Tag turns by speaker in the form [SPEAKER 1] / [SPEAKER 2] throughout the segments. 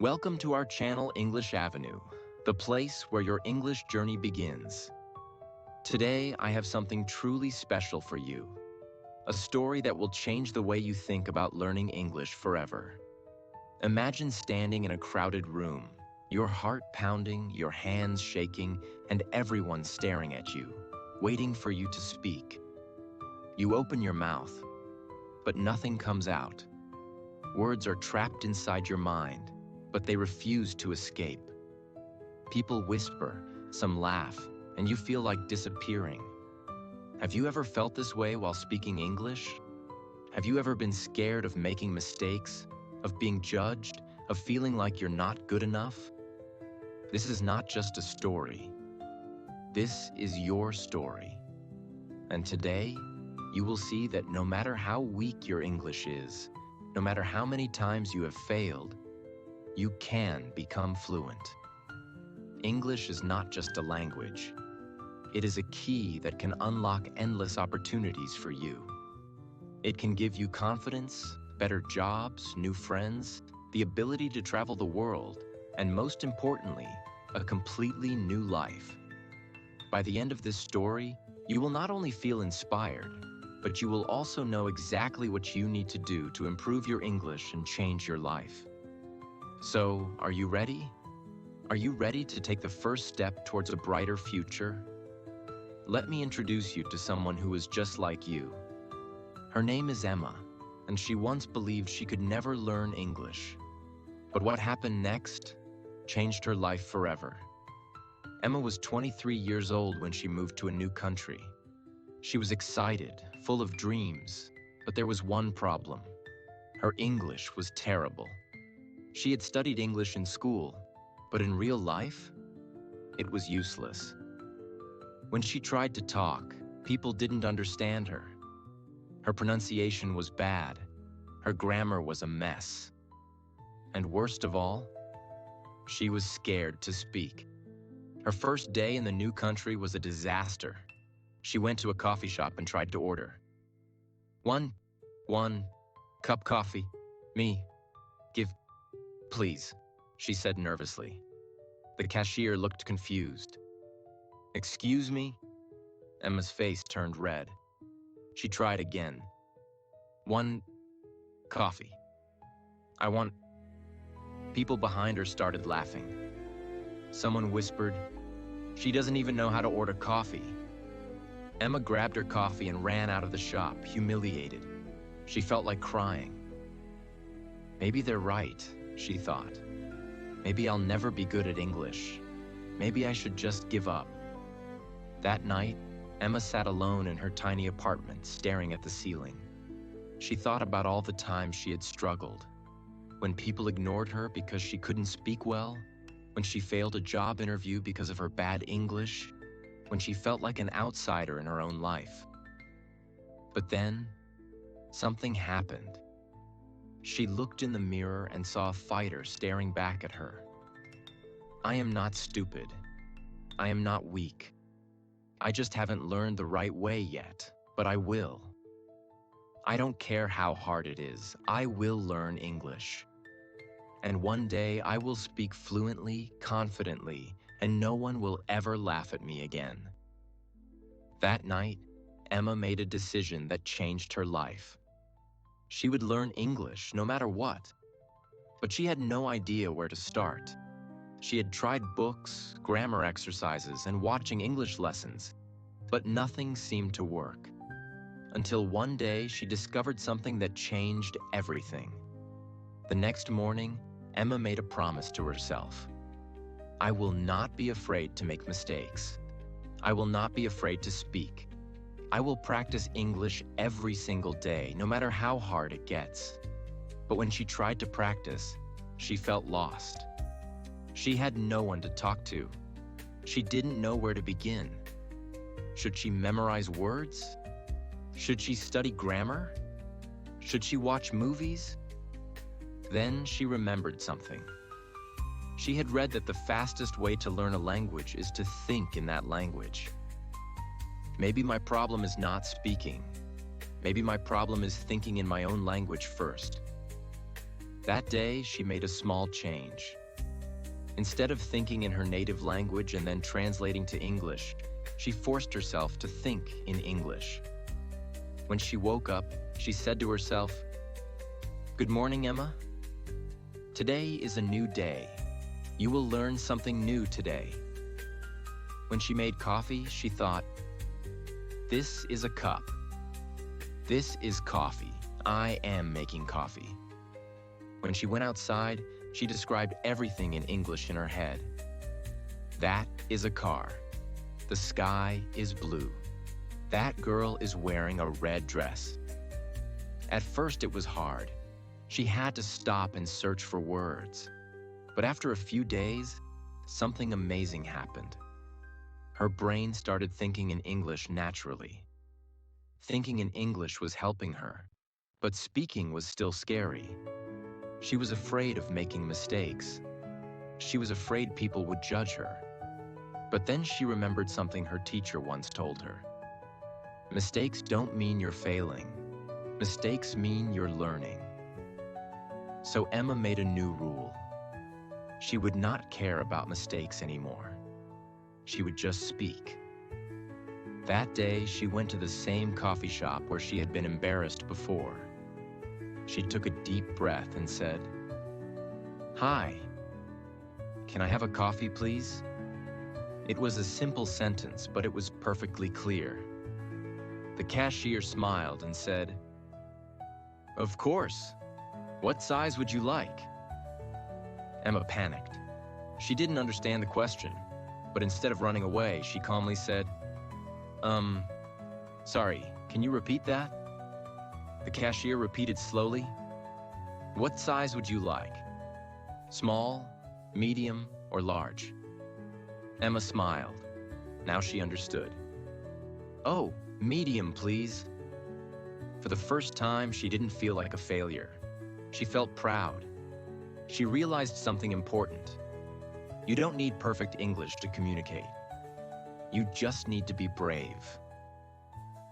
[SPEAKER 1] Welcome to our channel English Avenue, the place where your English journey begins. Today, I have something truly special for you. A story that will change the way you think about learning English forever. Imagine standing in a crowded room, your heart pounding, your hands shaking, and everyone staring at you, waiting for you to speak. You open your mouth, but nothing comes out. Words are trapped inside your mind, but they refuse to escape. People whisper, some laugh, and you feel like disappearing. Have you ever felt this way while speaking English? Have you ever been scared of making mistakes, of being judged, of feeling like you're not good enough? This is not just a story. This is your story. And today, you will see that no matter how weak your English is, no matter how many times you have failed, you can become fluent. English is not just a language. It is a key that can unlock endless opportunities for you. It can give you confidence, better jobs, new friends, the ability to travel the world, and most importantly, a completely new life. By the end of this story, you will not only feel inspired, but you will also know exactly what you need to do to improve your English and change your life. So, are you ready? Are you ready to take the first step towards a brighter future? Let me introduce you to someone who is just like you. Her name is Emma, and she once believed she could never learn English. But what happened next changed her life forever. Emma was 23 years old when she moved to a new country. She was excited, full of dreams, but there was one problem. Her English was terrible. She had studied English in school, but in real life, it was useless. When she tried to talk, people didn't understand her. Her pronunciation was bad. Her grammar was a mess. And worst of all, she was scared to speak. Her first day in the new country was a disaster. She went to a coffee shop and tried to order. One cup coffee. Me. Give, please, she said nervously. The cashier looked confused. Excuse me? Emma's face turned red. She tried again. One coffee. I want... People behind her started laughing. Someone whispered, "She doesn't even know how to order coffee." Emma grabbed her coffee and ran out of the shop, humiliated. She felt like crying. Maybe they're right, she thought. Maybe I'll never be good at English. Maybe I should just give up. That night, Emma sat alone in her tiny apartment, staring at the ceiling. She thought about all the times she had struggled. When people ignored her because she couldn't speak well, when she failed a job interview because of her bad English, when she felt like an outsider in her own life. But then, something happened. She looked in the mirror and saw a fighter staring back at her. I am not stupid. I am not weak. I just haven't learned the right way yet, but I will. I don't care how hard it is, I will learn English. And one day I will speak fluently, confidently, and no one will ever laugh at me again. That night, Emma made a decision that changed her life. She would learn English no matter what, but she had no idea where to start. She had tried books, grammar exercises, and watching English lessons, but nothing seemed to work. Until one day she discovered something that changed everything. The next morning, Emma made a promise to herself. I will not be afraid to make mistakes. I will not be afraid to speak. I will practice English every single day, no matter how hard it gets. But when she tried to practice, she felt lost. She had no one to talk to. She didn't know where to begin. Should she memorize words? Should she study grammar? Should she watch movies? Then she remembered something. She had read that the fastest way to learn a language is to think in that language. Maybe my problem is not speaking. Maybe my problem is thinking in my own language first. That day, she made a small change. Instead of thinking in her native language and then translating to English, she forced herself to think in English. When she woke up, she said to herself, "Good morning, Emma. Today is a new day. You will learn something new today." When she made coffee, she thought, "This is a cup. This is coffee. I am making coffee." When she went outside, she described everything in English in her head. That is a car. The sky is blue. That girl is wearing a red dress. At first, it was hard. She had to stop and search for words. But after a few days, something amazing happened. Her brain started thinking in English naturally. Thinking in English was helping her, but speaking was still scary. She was afraid of making mistakes. She was afraid people would judge her. But then she remembered something her teacher once told her. Mistakes don't mean you're failing. Mistakes mean you're learning. So Emma made a new rule. She would not care about mistakes anymore. She would just speak. That day, she went to the same coffee shop where she had been embarrassed before. She took a deep breath and said, "Hi, can I have a coffee, please?" It was a simple sentence, but it was perfectly clear. The cashier smiled and said, "Of course. What size would you like?" Emma panicked. She didn't understand the question, but instead of running away, she calmly said, Sorry, can you repeat that?" The cashier repeated slowly, "What size would you like? Small, medium, or large?" Emma smiled. Now she understood. "Oh, medium, please." For the first time, she didn't feel like a failure. She felt proud. She realized something important. You don't need perfect English to communicate. You just need to be brave.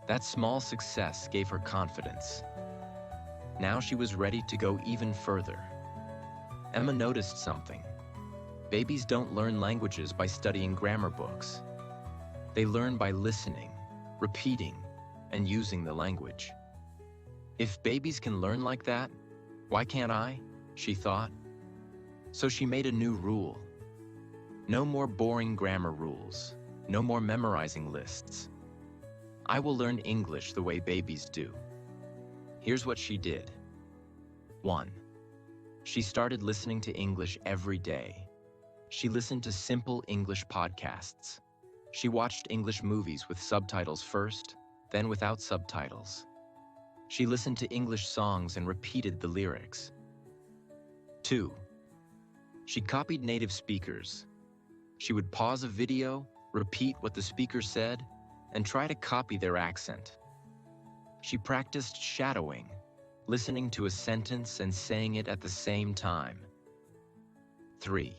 [SPEAKER 1] That small success gave her confidence. Now she was ready to go even further. Emma noticed something. Babies don't learn languages by studying grammar books. They learn by listening, repeating, and using the language. If babies can learn like that, why can't I? She thought. So she made a new rule. No more boring grammar rules. No more memorizing lists. I will learn English the way babies do. Here's what she did. 1. She started listening to English every day. She listened to simple English podcasts. She watched English movies with subtitles first, then without subtitles. She listened to English songs and repeated the lyrics. 2. She copied native speakers. She would pause a video, repeat what the speaker said, and try to copy their accent. She practiced shadowing, listening to a sentence and saying it at the same time. 3.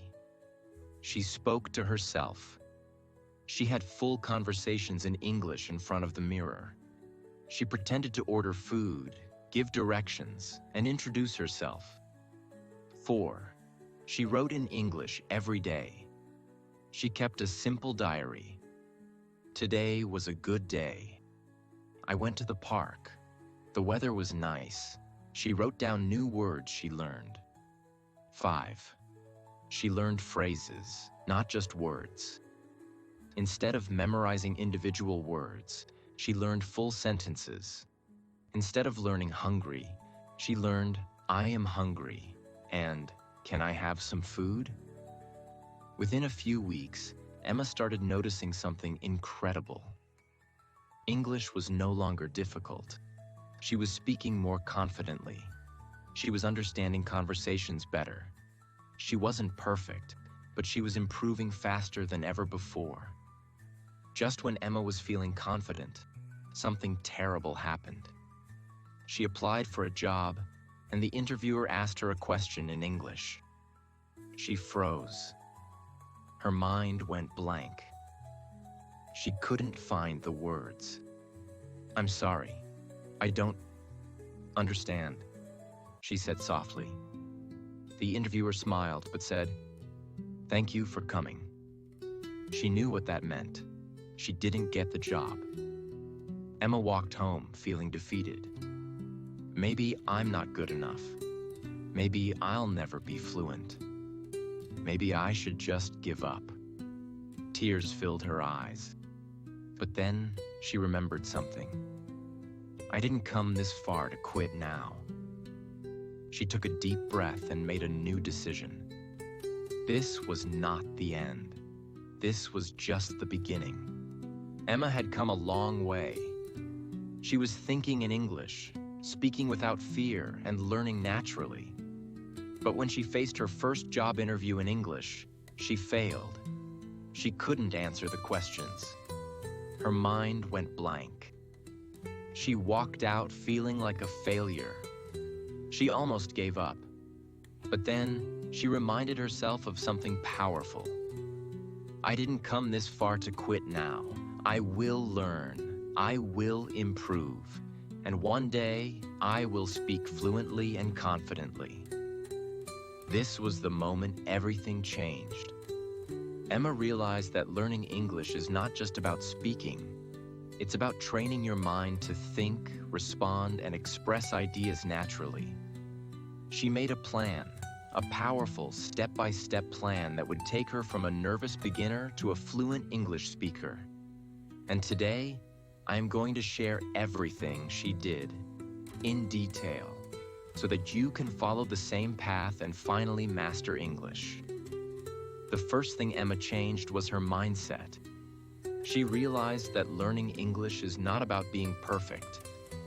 [SPEAKER 1] She spoke to herself. She had full conversations in English in front of the mirror. She pretended to order food, give directions, and introduce herself. 4. She wrote in English every day. She kept a simple diary. Today was a good day. I went to the park. The weather was nice. She wrote down new words she learned. 5. She learned phrases, not just words. Instead of memorizing individual words, she learned full sentences. Instead of learning hungry, she learned I am hungry and can I have some food? Within a few weeks, Emma started noticing something incredible. English was no longer difficult. She was speaking more confidently. She was understanding conversations better. She wasn't perfect, but she was improving faster than ever before. Just when Emma was feeling confident, something terrible happened. She applied for a job, and the interviewer asked her a question in English. She froze. Her mind went blank. She couldn't find the words. "I'm sorry. I don't understand," she said softly. The interviewer smiled but said, "Thank you for coming." She knew what that meant. She didn't get the job. Emma walked home feeling defeated. Maybe I'm not good enough. Maybe I'll never be fluent. Maybe I should just give up. Tears filled her eyes. But then she remembered something. I didn't come this far to quit now. She took a deep breath and made a new decision. This was not the end. This was just the beginning. Emma had come a long way. She was thinking in English, speaking without fear, and learning naturally. But when she faced her first job interview in English, she failed. She couldn't answer the questions. Her mind went blank. She walked out feeling like a failure. She almost gave up. But then she reminded herself of something powerful. I didn't come this far to quit now. I will learn. I will improve. And one day, I will speak fluently and confidently. This was the moment everything changed. Emma realized that learning English is not just about speaking. It's about training your mind to think, respond, and express ideas naturally. She made a plan, a powerful step-by-step plan that would take her from a nervous beginner to a fluent English speaker. And today, I am going to share everything she did, in detail, so that you can follow the same path and finally master English. The first thing Emma changed was her mindset. She realized that learning English is not about being perfect.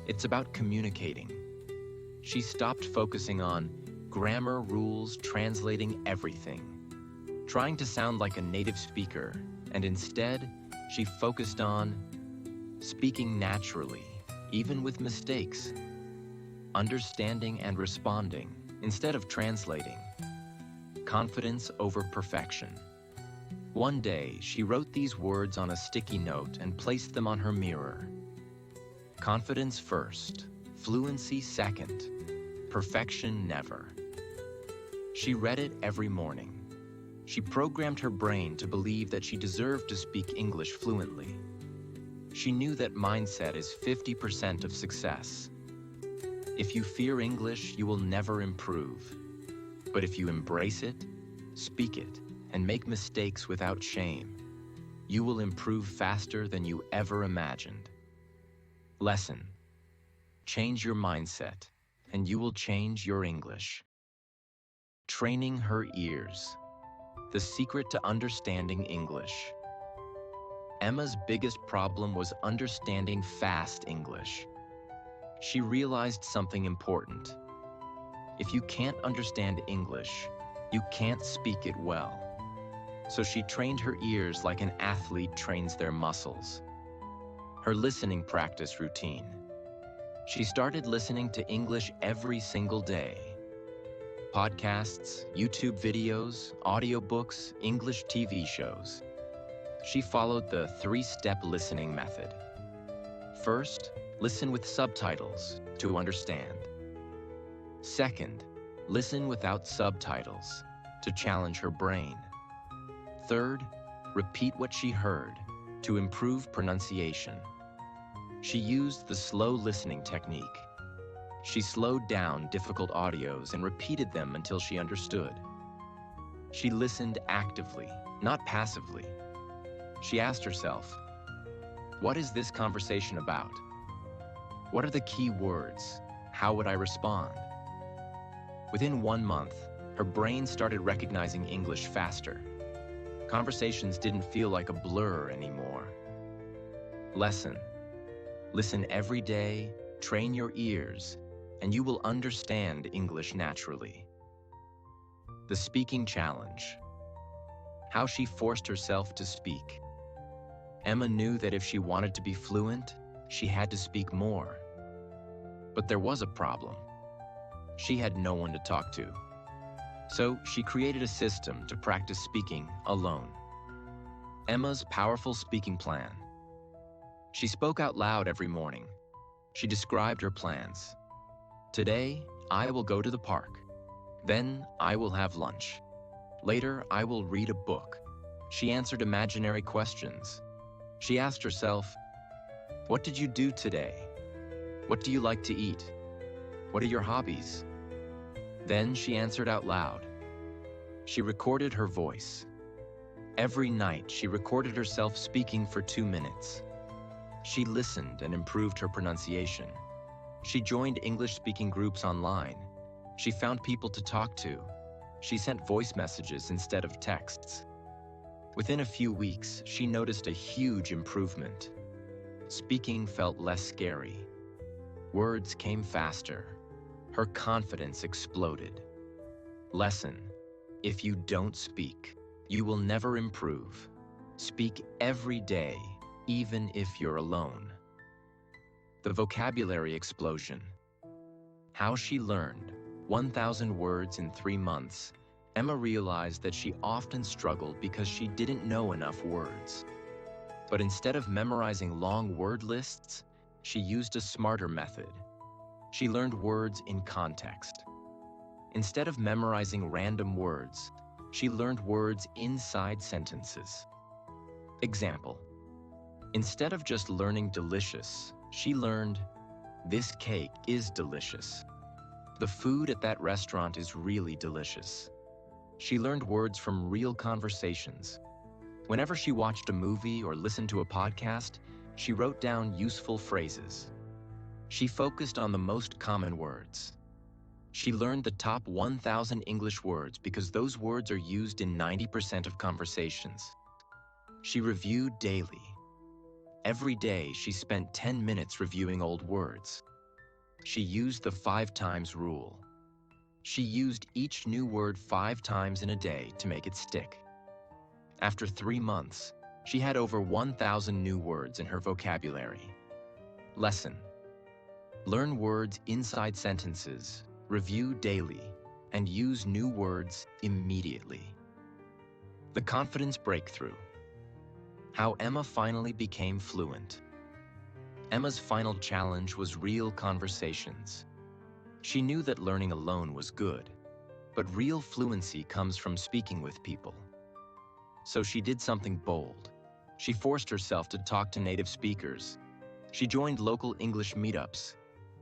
[SPEAKER 1] It's about communicating. She stopped focusing on grammar, rules, translating everything, trying to sound like a native speaker, and instead, she focused on speaking naturally, even with mistakes, understanding and responding instead of translating, confidence over perfection. One day, she wrote these words on a sticky note and placed them on her mirror. Confidence first, fluency second, perfection never. She read it every morning. She programmed her brain to believe that she deserved to speak English fluently. She knew that mindset is 50% of success. If you fear English, you will never improve. But if you embrace it, speak it, and make mistakes without shame, you will improve faster than you ever imagined. Lesson: change your mindset, and you will change your English. Training her ears. The secret to understanding English. Emma's biggest problem was understanding fast English. She realized something important. If you can't understand English, you can't speak it well. So she trained her ears like an athlete trains their muscles. Her listening practice routine. She started listening to English every single day. Podcasts, YouTube videos, audiobooks, English TV shows. She followed the 3-step listening method. First, listen with subtitles to understand. Second, listen without subtitles to challenge her brain. Third, repeat what she heard to improve pronunciation. She used the slow listening technique. She slowed down difficult audios and repeated them until she understood. She listened actively, not passively. She asked herself, what is this conversation about? What are the key words? How would I respond? Within 1 month, her brain started recognizing English faster. Conversations didn't feel like a blur anymore. Lesson: listen every day, train your ears, and you will understand English naturally. The speaking challenge. How she forced herself to speak. Emma knew that if she wanted to be fluent, she had to speak more. But there was a problem. She had no one to talk to. So she created a system to practice speaking alone. Emma's powerful speaking plan. She spoke out loud every morning. She described her plans. Today, I will go to the park. Then I will have lunch. Later, I will read a book. She answered imaginary questions. She asked herself, "What did you do today? What do you like to eat? What are your hobbies?" Then she answered out loud. She recorded her voice. Every night, she recorded herself speaking for 2 minutes. She listened and improved her pronunciation. She joined English-speaking groups online. She found people to talk to. She sent voice messages instead of texts. Within a few weeks, she noticed a huge improvement. Speaking felt less scary. Words came faster. Her confidence exploded. Lesson: if you don't speak, you will never improve. Speak every day, even if you're alone. The vocabulary explosion. How she learned 1,000 words in 3 months. Emma realized that she often struggled because she didn't know enough words. But instead of memorizing long word lists, she used a smarter method. She learned words in context. Instead of memorizing random words, she learned words inside sentences. Example: instead of just learning delicious, she learned, "This cake is delicious. The food at that restaurant is really delicious." She learned words from real conversations. Whenever she watched a movie or listened to a podcast, she wrote down useful phrases. She focused on the most common words. She learned the top 1,000 English words because those words are used in 90% of conversations. She reviewed daily. Every day, she spent 10 minutes reviewing old words. She used the 5 times rule. She used each new word 5 times in a day to make it stick. After 3 months, she had over 1,000 new words in her vocabulary. Lesson: learn words inside sentences, review daily, and use new words immediately. The confidence breakthrough. How Emma finally became fluent. Emma's final challenge was real conversations. She knew that learning alone was good, but real fluency comes from speaking with people. So she did something bold. She forced herself to talk to native speakers. She joined local English meetups.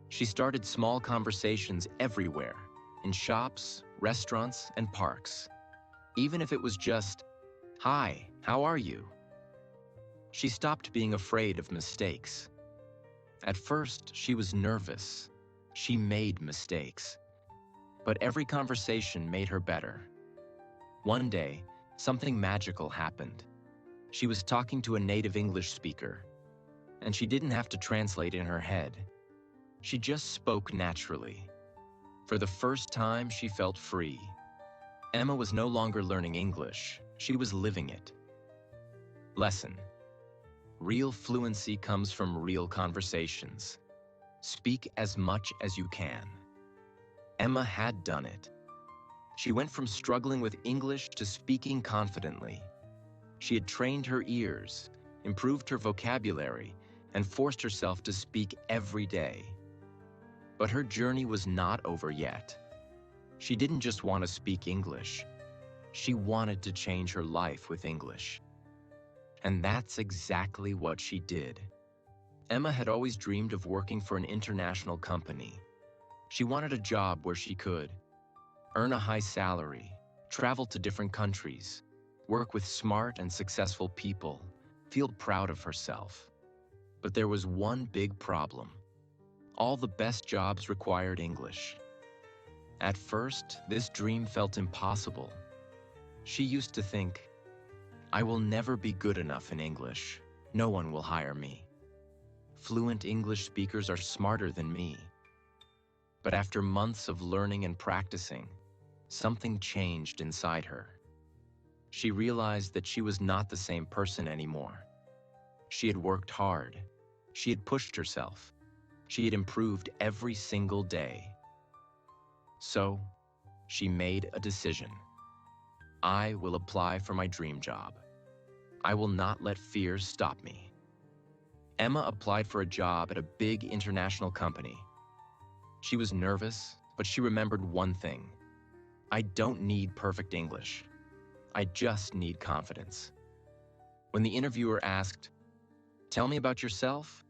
[SPEAKER 1] She started small conversations everywhere, in shops, restaurants, and parks. Even if it was just, "Hi, how are you?" She stopped being afraid of mistakes. At first, she was nervous. She made mistakes. But every conversation made her better. One day, something magical happened. She was talking to a native English speaker, and she didn't have to translate in her head. She just spoke naturally. For the first time, she felt free. Emma was no longer learning English. She was living it. Lesson: real fluency comes from real conversations. Speak as much as you can. Emma had done it. She went from struggling with English to speaking confidently. She had trained her ears, improved her vocabulary, and forced herself to speak every day. But her journey was not over yet. She didn't just want to speak English. She wanted to change her life with English. And that's exactly what she did. Emma had always dreamed of working for an international company. She wanted a job where she could earn a high salary, travel to different countries, work with smart and successful people, feel proud of herself. But there was one big problem. All the best jobs required English. At first, this dream felt impossible. She used to think, "I will never be good enough in English. No one will hire me. Fluent English speakers are smarter than me." But after months of learning and practicing, something changed inside her. She realized that she was not the same person anymore. She had worked hard. She had pushed herself. She had improved every single day. So, she made a decision. I will apply for my dream job. I will not let fear stop me. Emma applied for a job at a big international company. She was nervous, but she remembered one thing. I don't need perfect English. I just need confidence. When the interviewer asked, "Tell me about yourself,"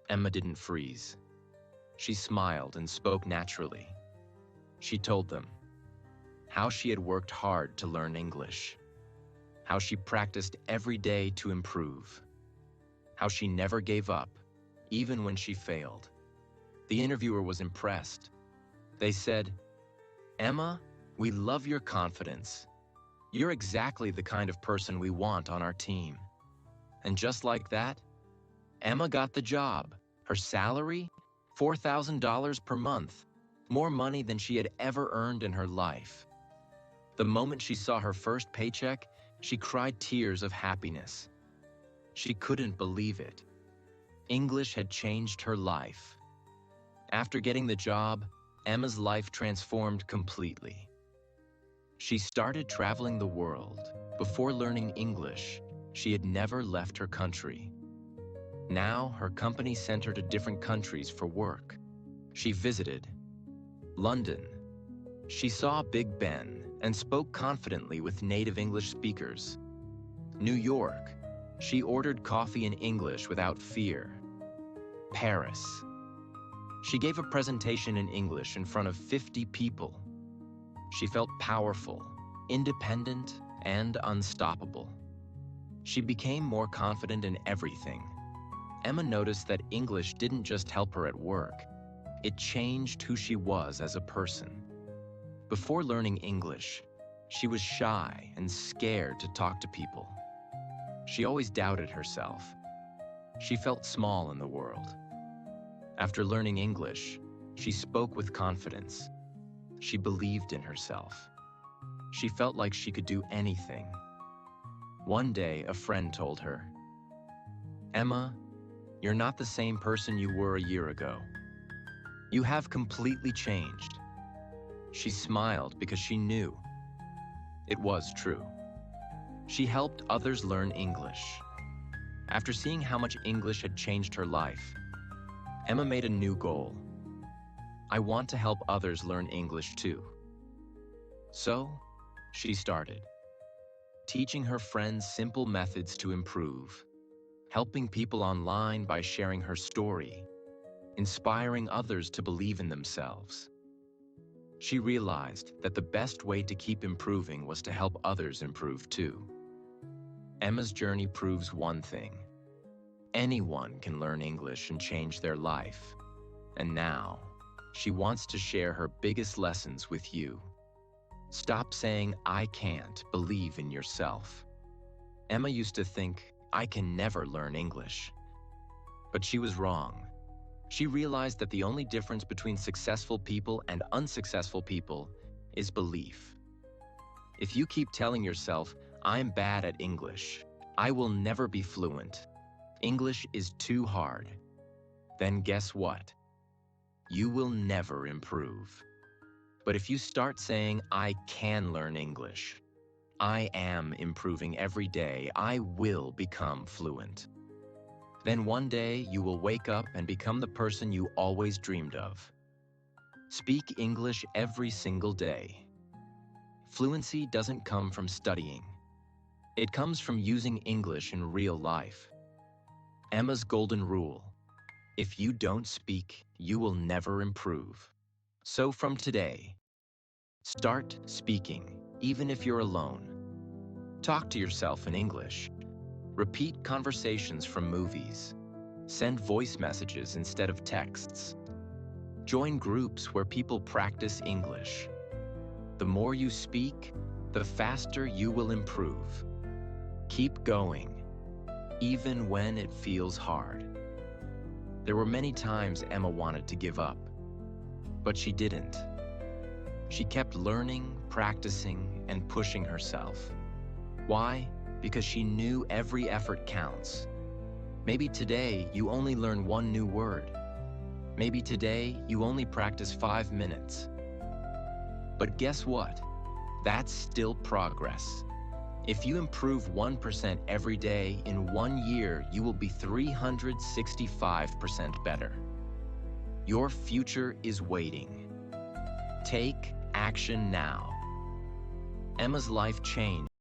[SPEAKER 1] Emma didn't freeze. She smiled and spoke naturally. She told them how she had worked hard to learn English, how she practiced every day to improve, how she never gave up, even when she failed. The interviewer was impressed. They said, "Emma, we love your confidence. You're exactly the kind of person we want on our team." And just like that, Emma got the job. Her salary, $4,000 per month, more money than she had ever earned in her life. The moment she saw her first paycheck, she cried tears of happiness. She couldn't believe it. English had changed her life. After getting the job, Emma's life transformed completely. She started traveling the world. Before learning English, she had never left her country. Now, her company sent her to different countries for work. She visited London. She saw Big Ben and spoke confidently with native English speakers. New York. She ordered coffee in English without fear. Paris. She gave a presentation in English in front of 50 people. She felt powerful, independent, and unstoppable. She became more confident in everything. Emma noticed that English didn't just help her at work. It changed who she was as a person. Before learning English, she was shy and scared to talk to people. She always doubted herself. She felt small in the world. After learning English, she spoke with confidence. She believed in herself. She felt like she could do anything. One day, a friend told her, "Emma, you're not the same person you were a year ago. You have completely changed." She smiled because she knew it was true. She helped others learn English. After seeing how much English had changed her life, Emma made a new goal. "I want to help others learn English too." So, she started teaching her friends simple methods to improve, helping people online by sharing her story, inspiring others to believe in themselves. She realized that the best way to keep improving was to help others improve too. Emma's journey proves one thing: anyone can learn English and change their life. And now, she wants to share her biggest lessons with you. Stop saying, "I can't," believe in yourself. Emma used to think, "I can never learn English." But she was wrong. She realized that the only difference between successful people and unsuccessful people is belief. If you keep telling yourself, "I'm bad at English, I will never be fluent, English is too hard," then guess what? You will never improve. But if you start saying, "I can learn English, I am improving every day, I will become fluent," then one day you will wake up and become the person you always dreamed of. Speak English every single day. Fluency doesn't come from studying. It comes from using English in real life. Emma's golden rule: if you don't speak, you will never improve. So from today, start speaking, even if you're alone. Talk to yourself in English. Repeat conversations from movies. Send voice messages instead of texts. Join groups where people practice English. The more you speak, the faster you will improve. Keep going, even when it feels hard. There were many times Emma wanted to give up, but she didn't. She kept learning, practicing, and pushing herself. Why? Because she knew every effort counts. Maybe today you only learn one new word. Maybe today you only practice 5 minutes. But guess what? That's still progress. If you improve 1% every day, in 1 year, you will be 365% better. Your future is waiting. Take action now. Emma's life changed